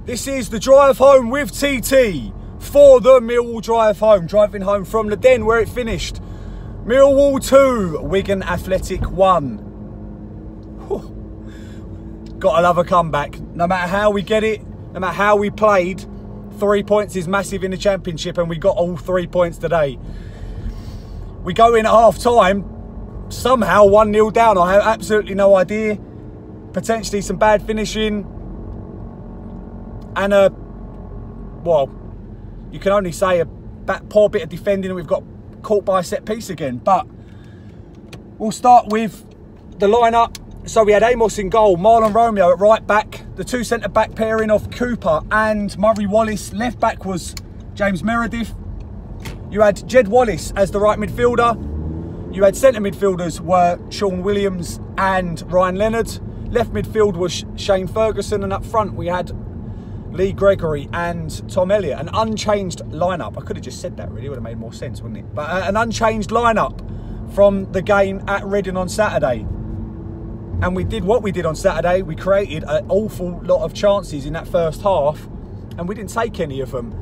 This is the drive home with TT for the Millwall Drive Home. Driving home from the Den where it finished. Millwall 2, Wigan Athletic 1. Whew. Gotta love a comeback. No matter how we get it, no matter how we played, 3 points is massive in the Championship, and we got all 3 points today. We go in at half-time, somehow 1-0 down. I have absolutely no idea. Potentially some bad finishing. And well, you can only say a poor bit of defending, and we've got caught by a set piece again. But we'll start with the lineup. So we had Amos in goal, Marlon Romeo at right back, the two centre back pairing of Cooper and Murray Wallace. Left back was James Meredith. You had Jed Wallace as the right midfielder. You had centre midfielders were Sean Williams and Ryan Leonard. Left midfield was Shane Ferguson, and up front we had Lee Gregory and Tom Elliott. An unchanged lineup. I could have just said that, really. It would have made more sense, wouldn't it? But an unchanged lineup from the game at Reading on Saturday. And we did what we did on Saturday. We created an awful lot of chances in that first half, and we didn't take any of them.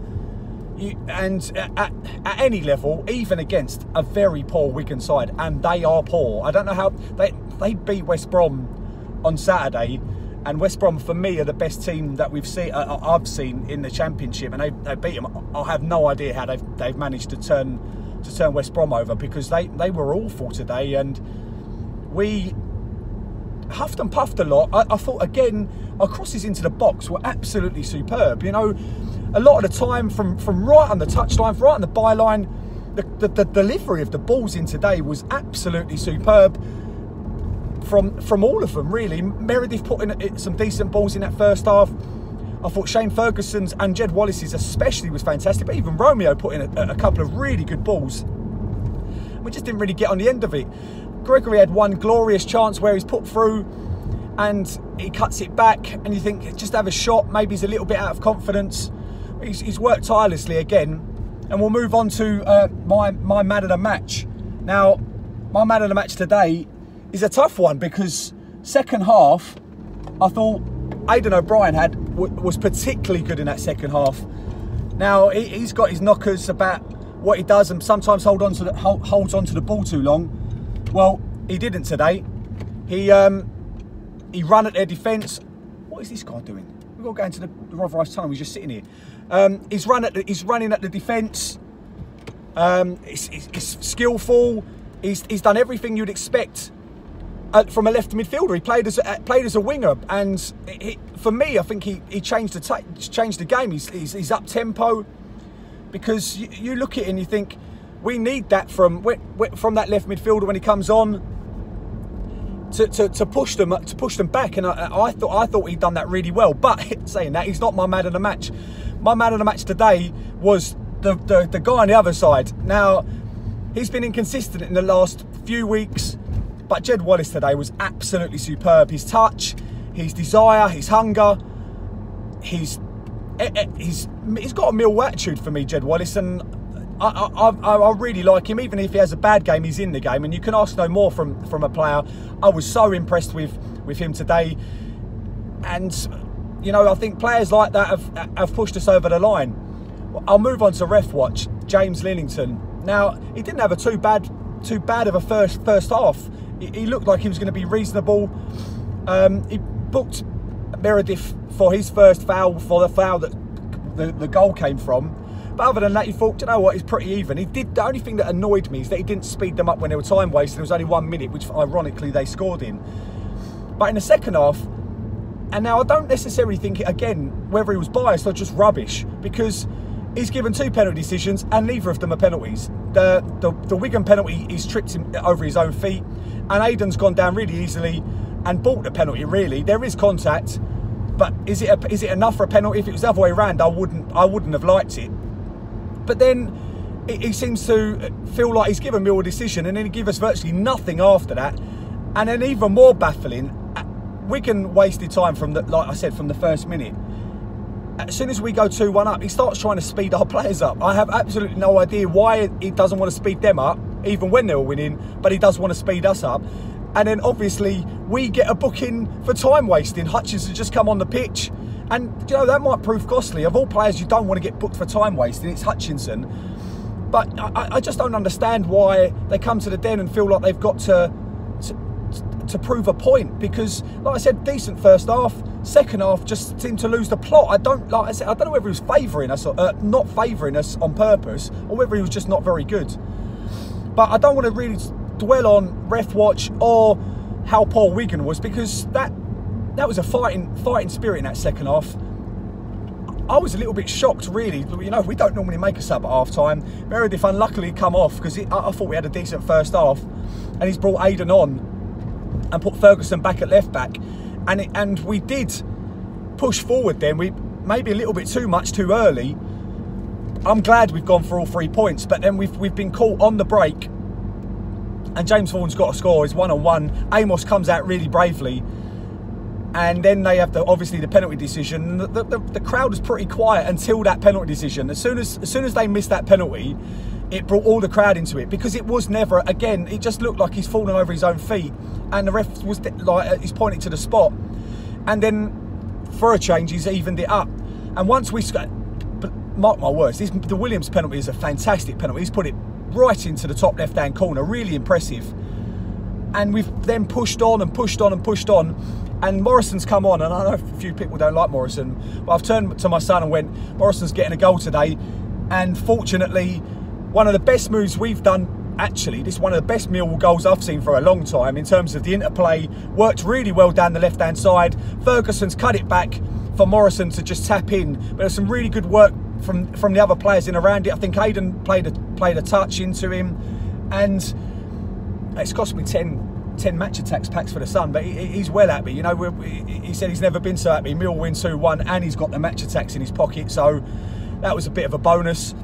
And at any level, even against a very poor Wigan side, and they are poor. I don't know how they beat West Brom on Saturday. And West Brom, for me, are the best team that I've seen in the Championship, and they beat them. I have no idea how they've managed to turn West Brom over, because they were awful today, and we huffed and puffed a lot. I thought, again, our crosses into the box were absolutely superb. You know, a lot of the time from right on the touchline, from right on the byline, the delivery of the balls in today was absolutely superb. From all of them, really. Meredith put in some decent balls in that first half. I thought Shane Ferguson's and Jed Wallace's especially was fantastic, but even Romeo put in a couple of really good balls. We just didn't really get on the end of it. Gregory had one glorious chance where he's put through and he cuts it back, and you think, just have a shot. Maybe he's a little bit out of confidence. He's worked tirelessly again. And we'll move on to my man of the match. Now, my man of the match today is a tough one, because second half, I thought Aidan O'Brien was particularly good in that second half. Now, he's got his knockers about what he does, and sometimes holds on to the ball too long. Well, he didn't today. He ran at their defence. What is this guy doing? We've got to go into the Rotherhithe Tunnel. He's just sitting here. He's running at the defence. He's skillful. He's done everything you'd expect from a left midfielder. He played as a winger, and for me, I think he changed the game. He's up tempo, because you look at it and you think, we need that from that left midfielder when he comes on to push them back. And I thought he'd done that really well. But saying that, he's not my man of the match. My man of the match today was the guy on the other side. Now, he's been inconsistent in the last few weeks, but Jed Wallace today was absolutely superb. His touch, his desire, his hunger, he's got a Millwall attitude for me, Jed Wallace, and I really like him. Even if he has a bad game, he's in the game, and you can ask no more from a player. I was so impressed with him today, and you know, I think players like that have pushed us over the line. I'll move on to ref watch. James Lillington. Now, he didn't have too bad of a first half. He looked like he was going to be reasonable. He booked Meredith for his first foul, for the foul that the goal came from. But other than that, he thought, you know what, he's pretty even. The only thing that annoyed me is that he didn't speed them up when they were time wasted. It was only 1 minute, which ironically they scored in. But in the second half, and now I don't necessarily think, again, whether he was biased or just rubbish, because he's given 2 penalty decisions and neither of them are penalties. The Wigan penalty, he's tripped him over his own feet, and Aidan's gone down really easily and bought the penalty, really. There is contact, but is it enough for a penalty? If it was the other way around, I wouldn't have liked it. But then he seems to feel like he's given Millwall a decision, and then he gives us virtually nothing after that. And then even more baffling, Wigan wasted time like I said, from the first minute. As soon as we go 2-1 up, he starts trying to speed our players up. I have absolutely no idea why he doesn't want to speed them up, even when they were winning, but he does want to speed us up. And then obviously we get a booking for time wasting. Hutchins has just come on the pitch And, you know, that might prove costly. Of all players you don't want to get booked for time wasting, it's Hutchinson. But I just don't understand why they come to the Den and feel like they've got to prove a point, because, like I said, decent first half, second half just seemed to lose the plot. I don't know whether he was favouring us or not favouring us on purpose, or whether he was just not very good. But I don't want to really dwell on ref watch or how poor Wigan was, because that was a fighting spirit in that second half. I was a little bit shocked, really. You know, we don't normally make a sub at half time. Meredith unluckily come off, because I thought we had a decent first half, and he's brought Aidan on and put Ferguson back at left back, and we did push forward then. We maybe a little bit too much too early. I'm glad we've gone for all 3 points, but then we've been caught on the break, and James Vaughan's got to score. He's 1-on-1. Amos comes out really bravely, and then they have obviously the penalty decision. The crowd was pretty quiet until that penalty decision. As soon as they missed that penalty, it brought all the crowd into it, because it was never, again, it just looked like he's fallen over his own feet, and the ref was like, he's pointing to the spot, and then for a change he's evened it up. And once we, but mark my words, the Williams penalty is a fantastic penalty. He's put it right into the top left hand corner, really impressive. And we've then pushed on and pushed on and pushed on, and Morrison's come on, and I know a few people don't like Morrison, but I've turned to my son and went, Morrison's getting a goal today. And fortunately, one of the best moves we've done, actually, this is one of the best Millwall goals I've seen for a long time in terms of the interplay. Worked really well down the left-hand side. Ferguson's cut it back for Morrison to just tap in. But there's some really good work from the other players in around it. I think Aidan played a touch into him. And it's cost me 10 match attacks packs for the son, but he's well happy. You know, he said he's never been so happy. Millwall win 2-1, and he's got the match attacks in his pocket. So that was a bit of a bonus.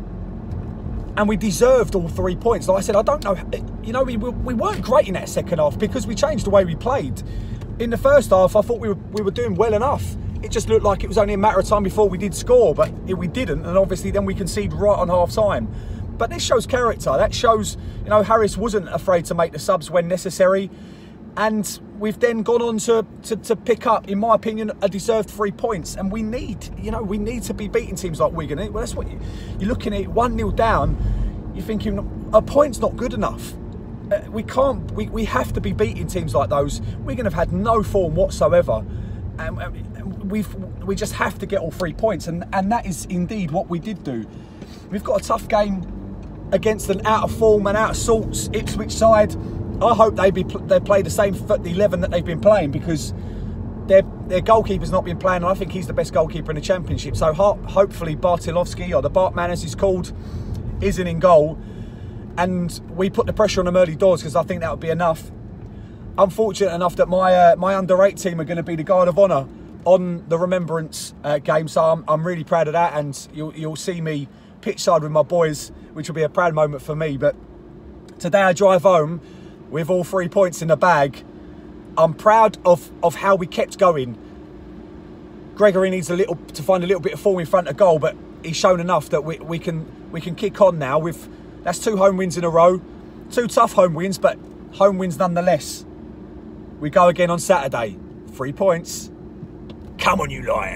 And we deserved all 3 points. Like I said, I don't know, you know, we weren't great in that second half, because we changed the way we played. In the first half, I thought we were doing well enough. It just looked like it was only a matter of time before we did score, but we didn't, and obviously then we conceded right on half time. But this shows character. That shows, you know, Harris wasn't afraid to make the subs when necessary, and we've then gone on to pick up, in my opinion, a deserved 3 points. And we need to be beating teams like Wigan. Well, that's what you're looking at, 1-0 down. You're thinking a point's not good enough. We have to be beating teams like those. Wigan have had no form whatsoever, and we just have to get all 3 points, and that is indeed what we did do. We've got a tough game against an out of form and out of sorts Ipswich side. I hope they play the same 11 that they've been playing, because their goalkeeper's not been playing, and I think he's the best goalkeeper in the Championship. So hopefully Bartilovsky, or the Bartman as he's called, isn't in goal, and we put the pressure on them early doors, because I think that would be enough. I'm fortunate enough that my under-8 team are going to be the guard of honour on the Remembrance game, so I'm really proud of that, and you'll see me pitch side with my boys, which will be a proud moment for me. But today I drive home with all 3 points in the bag. I'm proud of how we kept going. Gregory needs to find a little bit of form in front of goal, but he's shown enough that we can kick on now. That's 2 home wins in a row, 2 tough home wins, but home wins nonetheless. We go again on Saturday. 3 points. Come on, you Lions.